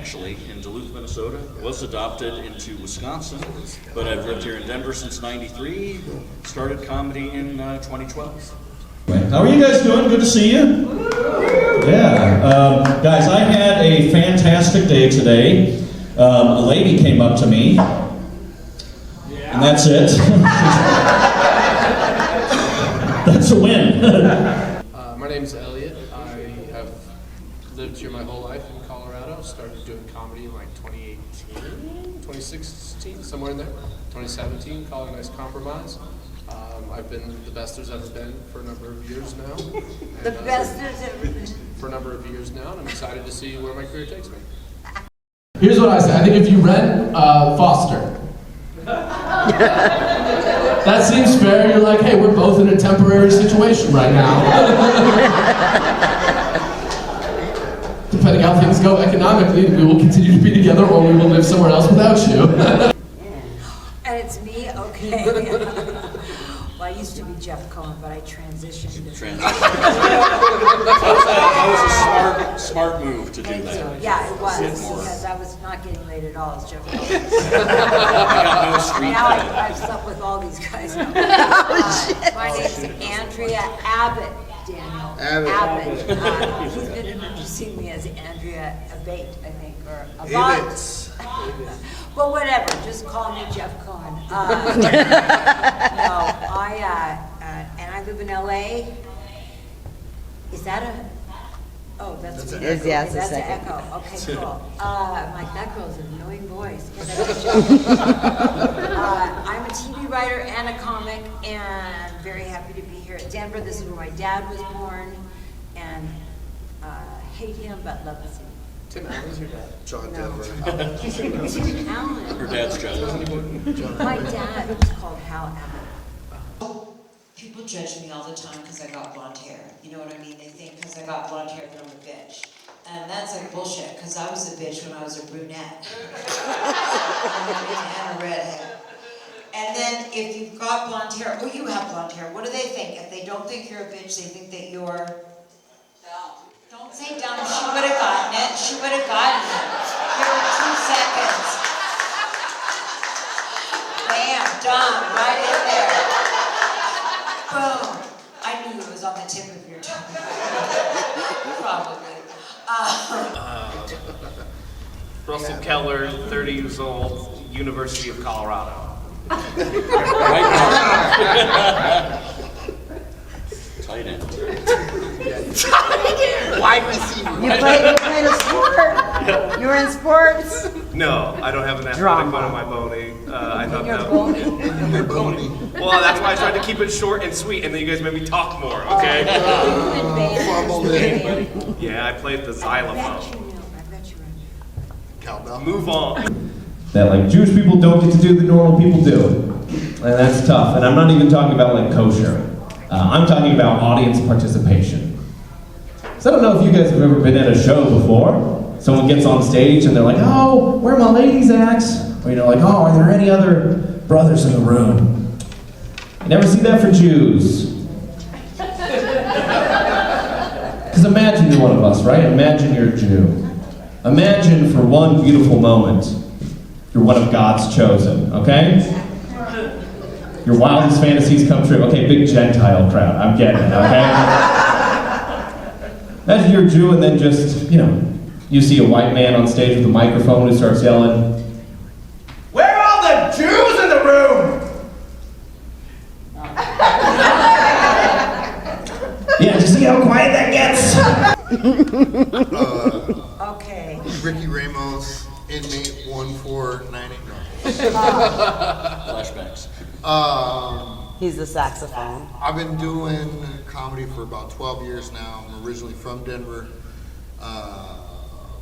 actually, in Duluth, Minnesota. Was adopted into Wisconsin, but I've lived here in Denver since '93. Started comedy in 2012. How are you guys doing? Good to see you. Yeah. Guys, I had a fantastic day today. A lady came up to me, and that's it. That's a win. My name's Elliot. I have lived here my whole life in Colorado. Started doing comedy in like 2018, 2016, somewhere in there. 2017, call it a nice compromise. I've been the best there's ever been for a number of years now. The best there's ever been. For a number of years now, and I'm excited to see where my career takes me. Here's what I say. I think if you rent, foster. That seems fair. You're like, hey, we're both in a temporary situation right now. Depending how things go economically, we will continue to be together or we will live somewhere else without you. And it's me? Okay. Well, I used to be Jeff Cohan, but I transitioned. That was a smart move to do that. Yeah, it was, because I was not getting laid at all as Jeff Cohan. I got no street Now cred. I've slept with all these guys. My name's Andrea Abott, Daniel. Abbott. He's been introducing me as Andrea Abott, I think, or Abott. Well, whatever, just call me Jeff Cohan. No, and I live in LA. Is that a, oh, that's an echo. Yeah, it's a That's an second. echo, okay, cool. I'm like, that girl's an annoying voice. I'm a TV writer and a comic, and very happy to be here at Denver. This is where my dad was born, and hate him, but love the city. Tim Allen's your dad. John No. Denver. Tim Allen. Her dad's John. My dad was called Hal Abbott. People judge me all the time because I got blonde hair. You know what I mean? They think because I got blonde hair that I'm a bitch. And that's like bullshit, because I was a bitch when I was a brunette. And a redhead. And then if you've got blonde hair, oh, you have blonde hair, what do they think? If they don't think you're a bitch, they think that you're... Don't say dumb. She would have gotten it. She would have gotten it. Give her 2 seconds. Bam, done, right in there. Boom. I knew it was on the tip of your tongue. Probably. Russell Keller, 30 years old, University of Colorado. Right now. Tight end. Wide receiver. You played a sport? You were in sports? No, I don't have an athletic Drama. one on my bony. I thought You're that. bony. Well, that's why I tried to keep it short and sweet, and then you guys made me talk more. Okay? Yeah, I played the I bet xylophone. you know. I bet you know. Cowbell. Move on. That like Jewish people don't get to do the normal people do. And that's tough. And I'm not even talking about like kosher. I'm talking about audience participation. So I don't know if you guys have ever been at a show before. Someone gets on stage and they're like, oh, where are my ladies at? Or like, oh, are there any other brothers in the room? You never see that for Jews. Because imagine you're one of us, right? Imagine you're a Jew. Imagine for one beautiful moment, you're one of God's chosen, okay? Your wildest fantasies come true. Okay, big Gentile crowd, I'm getting it, okay? Imagine you're a Jew and then just, you see a white man on stage with a microphone who starts yelling, where are all the Jews in the room? Yeah, did you see how quiet that gets? Okay. Ricky Ramos, inmate 1498. Flashbacks. He's the saxophone. I've been doing comedy for about 12 years now. I'm originally from Denver.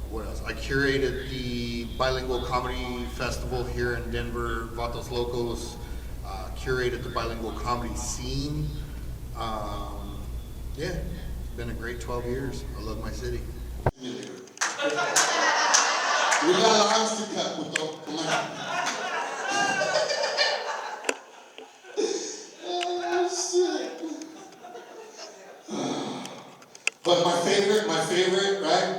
What else? I curated the bilingual comedy festival here in Denver, Vatos Locos. Curated the bilingual comedy scene. Yeah, it's been a great 12 years. I love my city. We got our arms to cut with the mic. But my favorite, right,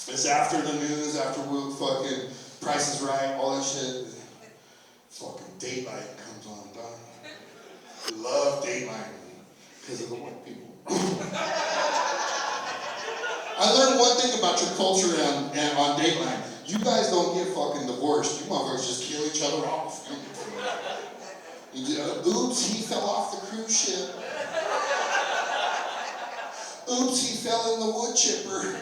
is it's after the news, after fucking Price is Right, all that shit. Fucking Dateline comes on, dog. I love Dateline because of the white people. I learned one thing about your culture on Dateline. You guys don't get fucking divorced. You motherfuckers just kill each other off. Oops, he fell off the cruise ship. Oops, he fell in the wood chipper.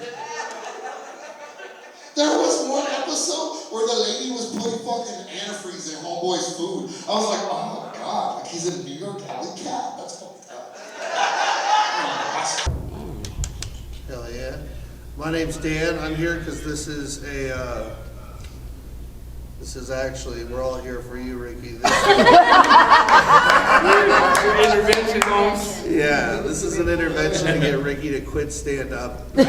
There was one episode where the lady was putting fucking antifreeze in homeboy's food. I was like, oh my god, like he's a New York Alley cat. That's fucked up. Hell yeah. My name's Dan. I'm here because this is actually, we're all here for you, Ricky. Intervention, Holmes. Yeah, this is an intervention to get Ricky to quit stand up. We're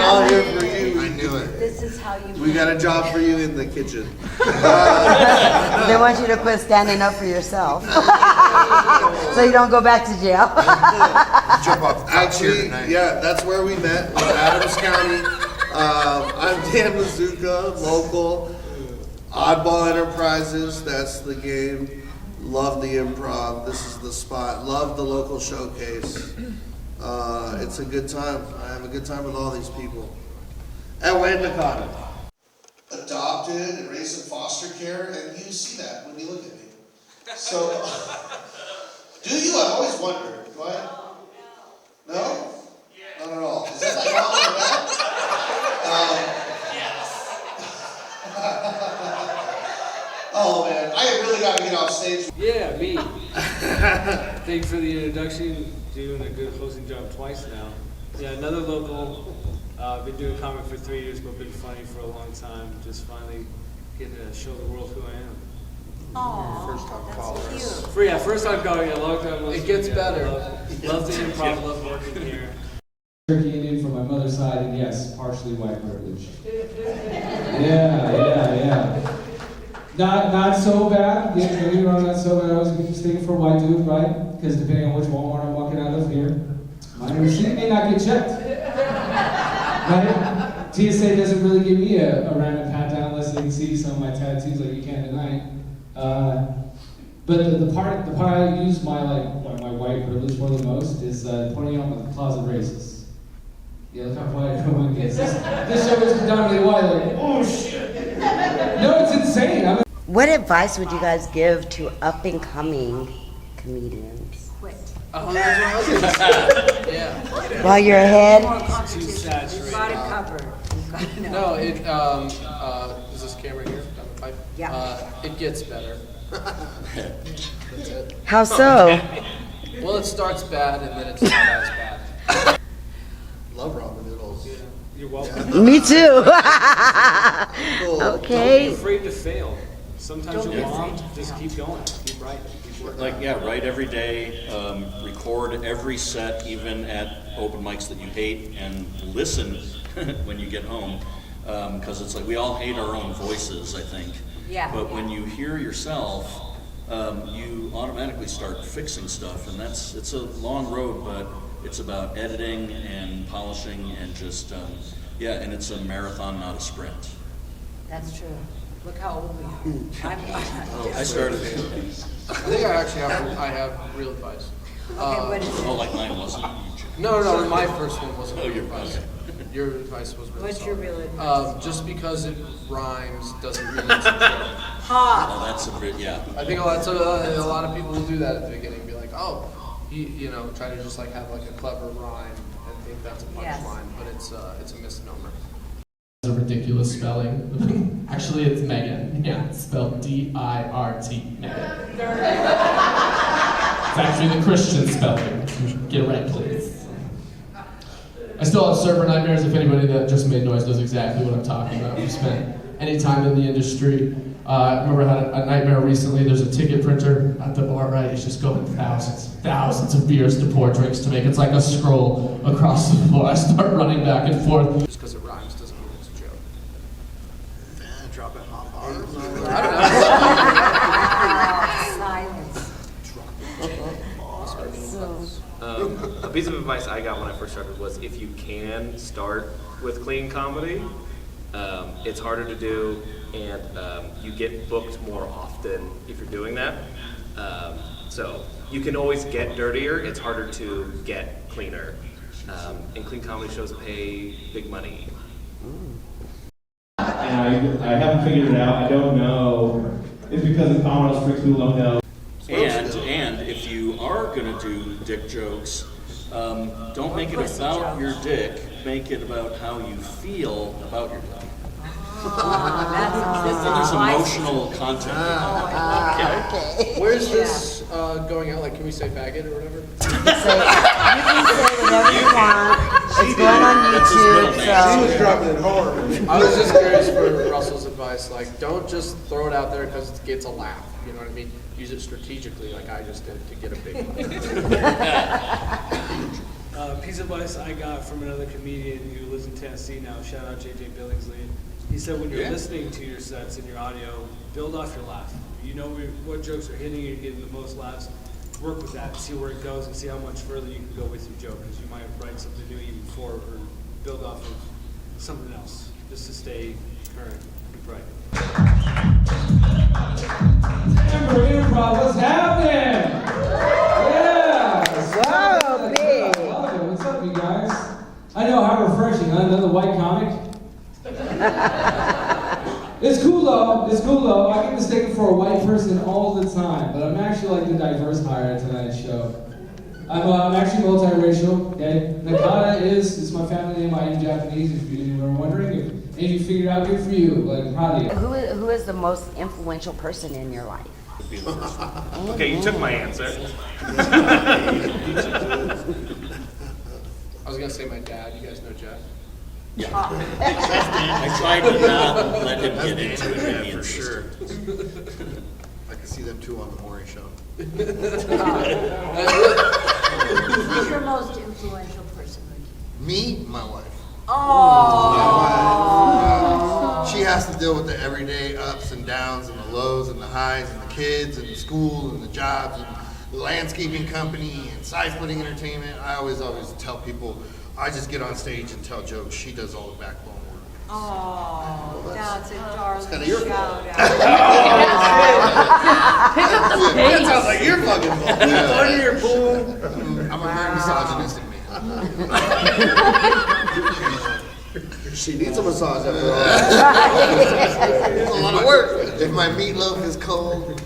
all here for you. I knew it. This is how you. We got a job for you in the kitchen. They want you to quit standing up for yourself. So you don't go back to jail. Jump off the top tier Actually, tonight. yeah, that's where we met, with Adams County. I'm Dan Mazuka, local. Oddball Enterprises, that's the game. Love the Improv, this is the spot. Love the local showcase. It's a good time. I have a good time with all these people. And we're in Nakata. Adopted and raised in foster care, and you see that when you look at me. So, do you? I've always wondered. Do I? No? Not at all. Is that like all or bad? Oh man, I really got to get off stage. Yeah, me. Thanks for the introduction. Doing a good hosting job twice now. Yeah, another local. Been doing comedy for 3 years, but been funny for a long time. Just finally getting to show the world who I am. Aww, First time that's caller. cute. Yeah, first time calling, a long time listener. It gets Yeah, better. Love the Improv, love working here. Turkey Indian from my mother's side, and yes, partially white privilege. Yeah. Not so bad. Yeah, don't get me wrong, not so bad. I was mistaken for a white dude, right? Because depending on which Walmart I'm walking out of here, my receipt may not get checked. Right? TSA doesn't really give me a random pat down unless they can see some of my tattoos, like you can't deny. But the part I use my white privilege for the most is pointing out my closet races. Yeah, look how quiet everyone gets. This show is predominantly white. Like, oh shit! No, it's insane. What advice would you guys give to up-and-coming comedians? Quit. Yeah. While you're ahead? More competition. You've got it covered. You've got it. No, is this camera here down the pipe? Yeah. It gets better. That's it. How so? Well, it starts bad and then it's not as bad. Love ramen noodles. Yeah. You're welcome. Me too. Cool. Don't be Okay. afraid to fail. Sometimes Don't be you're afraid wrong. to Just fail. keep going. Keep writing. Keep working. Like, yeah, write every day, record every set, even at open mics that you hate, and listen when you get home. Because it's like we all hate our own voices, I think. Yeah. But when you hear yourself, you automatically start fixing stuff, and it's a long road, but it's about editing and polishing and just, and it's a marathon, not a sprint. That's true. Look how old we are. I started. I think I have real advice. Okay, what is it? Oh, like mine wasn't. No, my first one wasn't Oh, real your advice. Your advice was really What's your solid. real advice? Just because it rhymes doesn't mean it's a joke. Ha! Oh, that's a bit, yeah. I think a lot of people will do that at the beginning, be like, oh, try to just like have like a clever rhyme and think that's a Yes. punchline, but it's a misnomer. It's a ridiculous spelling. Actually, it's Megan. Yeah, it's spelled D-I-R-T. Megan. It's actually the Christian spelling. Get it right, please. I still have server nightmares. If anybody that just made noise knows exactly what I'm talking about. We've spent any time in the industry. I remember I had a nightmare recently. There's a ticket printer at the bar, right? It's just going thousands of beers to pour drinks to make. It's like a scroll across the floor. I start running back and forth. Just because it rhymes doesn't mean it's a joke. Dropping hot bars. I don't know. Silence. A piece of advice I got when I first started was if you can start with clean comedy, it's harder to do, and you get booked more often if you're doing that. So you can always get dirtier. It's harder to get cleaner. And clean comedy shows pay big money. And I haven't figured it out. I don't know. It's because of Commodore Freaks people don't know. And if you are going to do dick jokes, don't make it about your dick. Make it about how you feel about your dick. There's emotional content. Okay. Where's this going out? Like, can we say faggot or whatever? You can say whatever you want. It's going on YouTube. She So was dropping it hard. I was just curious for Russell's advice. Like, don't just throw it out there because it gets a laugh. You know what I mean? Use it strategically, like I just did, to get a big one. Piece of advice I got from another comedian who lives in Tennessee now, shout out JJ Billingsley. He said when you're listening to your sets and your audio, build off your laugh. You know what jokes are hitting you, getting the most laughs. Work with that, see where it goes, and see how much further you can go with your joke. Because you might write something new even before, or build off of something else, just to stay current and bright. Denver Improv, what's happening? Yeah! Whoa, big. I love it. What's up, you guys? I know, how refreshing, huh? Another white comic? It's cool though. It's cool though. I get mistaken for a white person all the time, but I'm actually like the diverse hire at tonight's show. I'm actually multiracial. Okay, Nakata is my family name. I am Japanese. If you were wondering, if you figured out, good for you. Like, proud of you. who is the most influential person in your life? Okay, you took my answer. I was gonna say my dad. You guys know Jeff? Yeah. I tried to not let him get into it. Yeah, for sure. I can see them too on the Maury show. Who's your most influential person? Me, my wife. Oh. She has to deal with the everyday ups and downs and the lows and the highs and the kids and the school and the jobs and the landscaping company and side-splitting entertainment. I always tell people, I just get on stage and tell jokes. She does all the backbone work. Oh, that's a darling kinda your fault. shout out. That sounds like your fucking fault. Under your pool. I'm a very misogynistic man. She needs a massage after all. It's a lot of work. If my meatloaf is cold.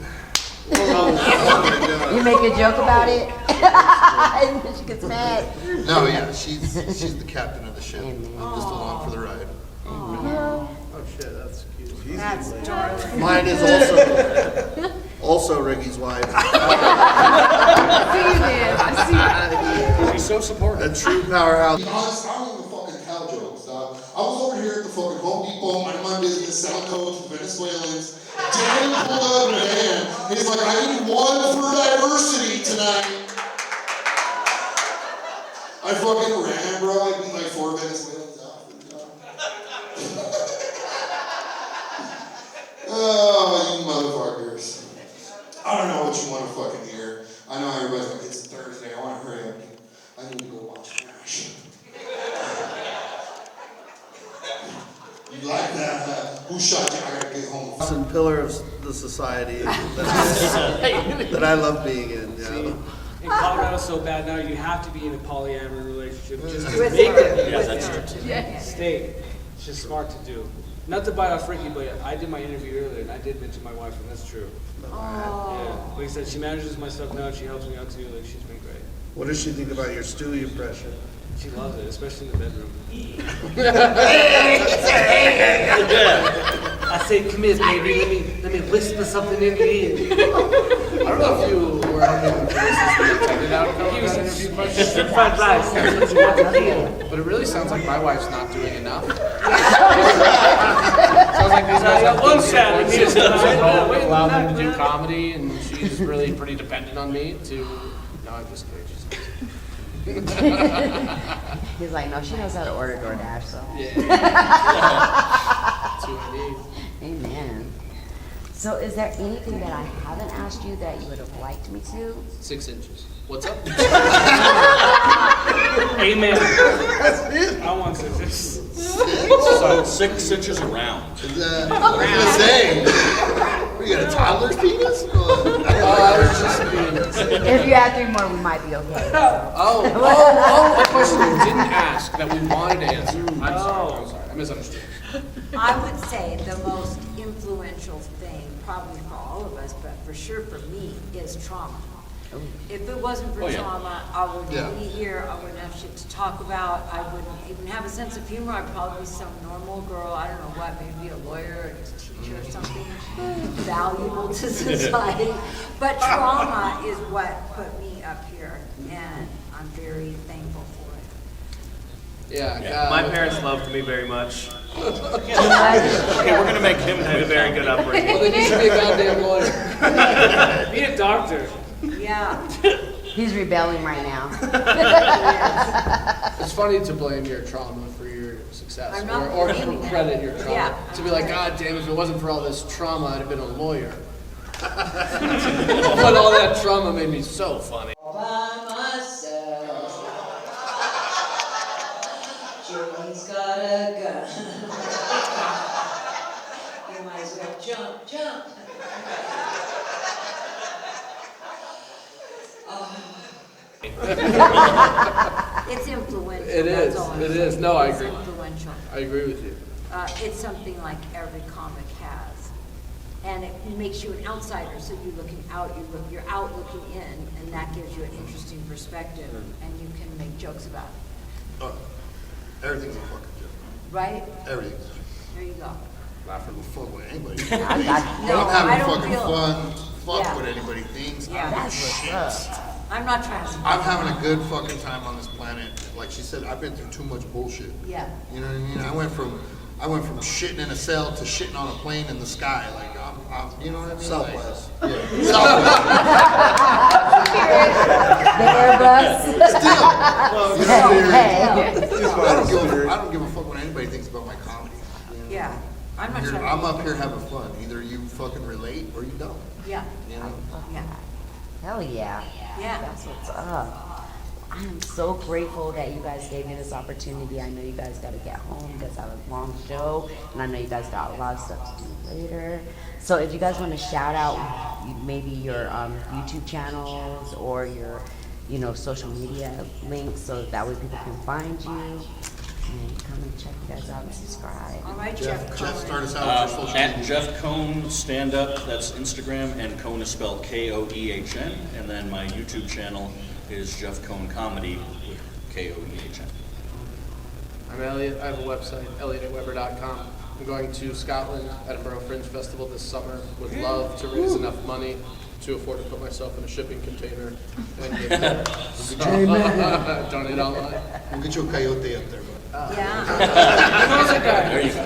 You make a joke about it, and she gets mad. No, yeah, she's the captain of the ship. I'm just along for the ride. Oh shit, that's cute. That's darling. Mine is also Ricky's wife. I see you. She's so supportive. A true powerhouse. To be honest, I don't even fucking tell jokes, dog. I was over here at the fucking Home Depot, minding my business, selling coats for Venezuelans. Dan pulled up in a van. He's like, I need one for diversity tonight. I fucking ran, bro. I beat like 4 Venezuelans out for the job. Oh, you motherfuckers. I don't know what you want to fucking hear. I know everybody's like, it's Thursday. I want to hurry up. I need to go watch MASH. You like that? Who shot you? I gotta get home. Awesome pillar of the society that I love being in. Yeah. In Colorado, so bad now, you have to be in a polyamory relationship just to With make her. it. Yeah, that's true. Stay. It's just smart to do. Not to bite off Ricky, but I did my interview earlier, and I did mention my wife, and that's true. Yeah. Like I said, she manages my stuff now. She helps me out too. Like, she's been great. What does she think about your Stewie impression? She loves it, especially in the bedroom. I say, come here, baby. Let me whisper something in your ear. I don't know if you were helping with this intended outcome of that interview question. But it really sounds like my wife's not doing enough. Sounds like these guys have one family systems at home that allow them to do comedy, and she's really pretty dependent on me to. No, I'm just kidding. He's like, no, she knows how to order DoorDash, so. Yeah. That's what I need. Amen. So is there anything that I haven't asked you that you would have liked me to? 6 inches. What's up? 6 inches around. I was gonna say, you got a toddler's penis? If you had 3 more, we might be okay. A question you didn't ask that we wanted to answer. I'm sorry, I misunderstood. I would say the most influential thing, probably for all of us, but for sure for me, is trauma. If it wasn't for trauma, I wouldn't be here, I wouldn't have shit to talk about, I wouldn't even have a sense of humor, I'd probably be some normal girl, I don't know what, maybe a lawyer, a teacher or something valuable to society. But trauma is what put me up here, and I'm very thankful for it. Yeah. My parents loved me very much. Okay, we're gonna make him had a very good upbringing. Well, then you should be a goddamn lawyer. Be a doctor. Yeah. He's rebelling right now. It's funny to blame your trauma for your success, I'm not or blaming it. credit your trauma. Yeah. To be like, God damn, if it wasn't for all this trauma, I'd have been a lawyer. But all that trauma made me so funny. All by myself. Joey's got a gun. You might as well jump. It's influential. It is. That's all I'm It saying. is. No, I It's agree. influential. I agree with you. It's something like every comic has, and it makes you an outsider. So you're out looking in, and that gives you an interesting perspective, and you can make jokes about it. Everything's a fucking joke. Right? Everything's. There you go. Laughing with fuck with anybody. No, I'm I having don't fucking feel- fun. Fuck Yeah. what anybody thinks. Yeah. I'm That's shit. what's up. I'm not trying to. I'm having a good fucking time on this planet. Like she said, I've been through too much bullshit. Yeah. You know what I mean? I went from shitting in a cell to shitting on a plane in the sky. Like I'm you know what I mean? Southwest. Like, yeah. Southwest. The Airbus. Still. Hey. I don't give a fuck what anybody thinks about my comedy. You know? Yeah. I'm not trying to. I'm up here having fun. Either you fucking relate or you don't. Yeah. You know? Yeah. Hell yeah. Yeah. That's what's up. I am so grateful that you guys gave me this opportunity. I know you guys got to get home. You guys have a long show, and I know you guys got a lot of stuff to do later. So if you guys want to shout out maybe your YouTube channels or your, social media links, so that way people can find you and come and check you guys out and subscribe. All right, Jeff, Cohen. start us out with your social At media. Jeff Cohn Stand Up, that's Instagram, and Cohn is spelled Koehn, and then my YouTube channel is Jeff Cohn Comedy with Koehn. I'm Elliot. I have a website, elliotatweber.com. I'm going to Scotland, Edinburgh Fringe Festival this summer. Would love to raise enough money to afford to put myself in a shipping container and get there. Donate online. We'll get you a coyote up there, bud. Yeah. There you go.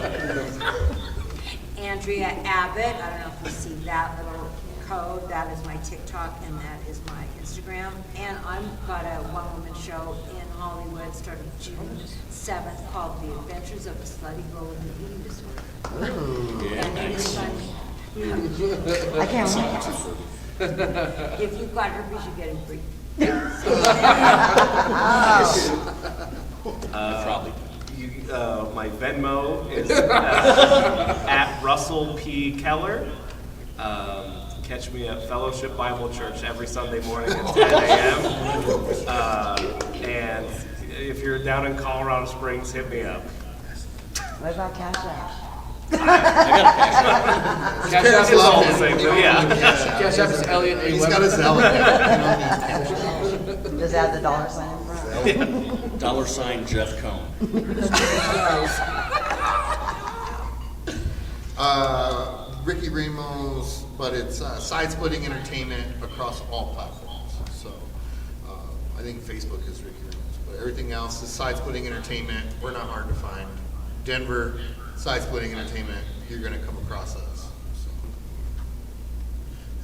Andrea Abott. I don't know if you see that little code. That is my TikTok, and that is my Instagram. And I've got a one-woman show in Hollywood starting June 7th called The Adventures of a Slutty Girl with an Eating Disorder. Ooh, yeah, And it is nice. I can't wait. If you've got herpes, you get it free. Probably. My Venmo is at Russell P. Keller. Catch me at Fellowship Bible Church every Sunday morning at 10 a.m. And if you're down in Colorado Springs, hit me up. What about Cash App? Cash App It's all the same, though, yeah. Cash App is Elliot A. He's Weber. got his Elliot. Does it have the dollar sign in front? $sign Jeff Cohn. Ricky Ramos, but it's side-splitting entertainment across all platforms. So I think Facebook is Ricky Ramos, but everything else is side-splitting entertainment. We're not hard to find. Denver, side-splitting entertainment. You're gonna come across us.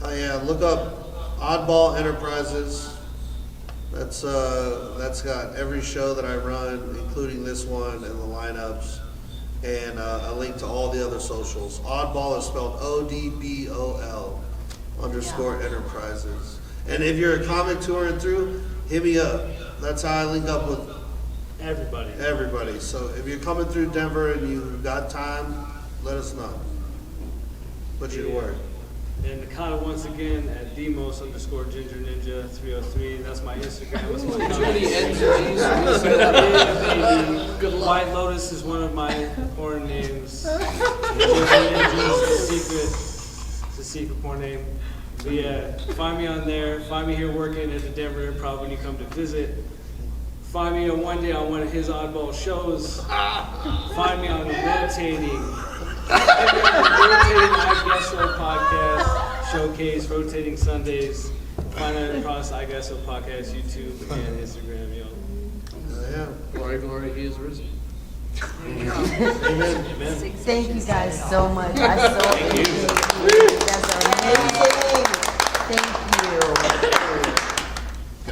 Oh yeah, look up Oddball Enterprises. That's got every show that I run, including this one and the lineups, and a link to all the other socials. Oddball is spelled ODBOL _ Enterprises. And if you're a comic touring through, hit me up. That's how I link up with Everybody. Everybody. So if you're coming through Denver and you got time, let us know. Put you to work. And kind of once again at Demos_GingerNinja303. That's my Instagram. That's my Too many N's. White Lotus is one of my porn names. It's the secret porn name. But yeah, find me on there. Find me here working at the Denver Improv when you come to visit. Find me on one day on one of his oddball shows. Find me on the rotating I Guess So podcast showcase, rotating Sundays. Find it across I Guess So podcast, YouTube, and Instagram, yo. Yeah. Glory, glory, he is risen. Amen. Thank you guys so much. I so appreciate you. You guys are amazing. Thank you.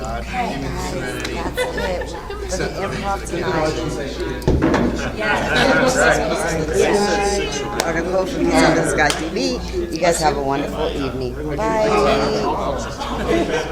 God, Okay, give me the guys, serenity. that's it for the improv tonight. Article from Sky TV. You guys have a wonderful evening. Bye.